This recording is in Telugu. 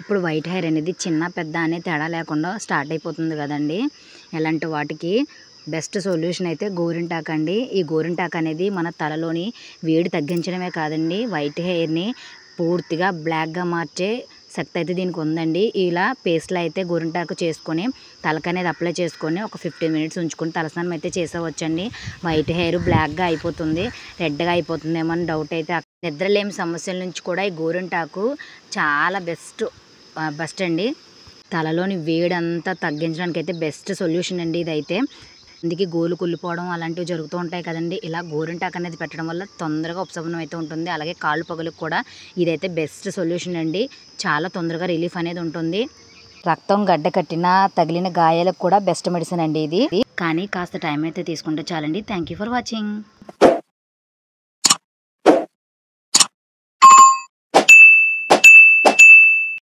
ఇప్పుడు వైట్ హెయిర్ అనేది చిన్న పెద్ద అనే తేడా లేకుండా స్టార్ట్ అయిపోతుంది కదండి. ఎలాంటి వాటికి బెస్ట్ సొల్యూషన్ అయితే గోరింటాకు అండి. ఈ గోరింటాకు అనేది మన తలలోని వేడి తగ్గించడమే కాదండి, వైట్ హెయిర్ని పూర్తిగా బ్లాక్గా మార్చే శక్తి అయితే దీనికి ఉందండి. ఇలా పేస్ట్లో అయితే గోరింటాకు చేసుకొని తలకి అనేది అప్లై చేసుకొని ఒక 15 మినిట్స్ ఉంచుకొని తలస్నానం అయితే చేసేవచ్చండి. వైట్ హెయిర్ బ్లాక్గా అయిపోతుంది, రెడ్గా అయిపోతుందేమో అని డౌట్ అయితే నిద్రలేమి సమస్యల నుంచి కూడా ఈ గోరింటాకు చాలా బెస్ట్ అండి. తలలోని వేడంతా తగ్గించడానికి అయితే బెస్ట్ సొల్యూషన్ అండి ఇదైతే. అందుకే గోలు కుళ్ళిపోవడం అలాంటివి జరుగుతూ ఉంటాయి కదండి. ఇలా గోరింటాకు అనేది పెట్టడం వల్ల తొందరగా ఉపశమనం అయితే ఉంటుంది. అలాగే కాళ్ళు పగులకు కూడా ఇదైతే బెస్ట్ సొల్యూషన్ అండి. చాలా తొందరగా రిలీఫ్ అనేది ఉంటుంది. రక్తం గడ్డ కట్టినా తగిలిన గాయాలకు కూడా బెస్ట్ మెడిసిన్ అండి ఇది. కానీ కాస్త టైం అయితే తీసుకుంటే చాలండి. Thank you for watching.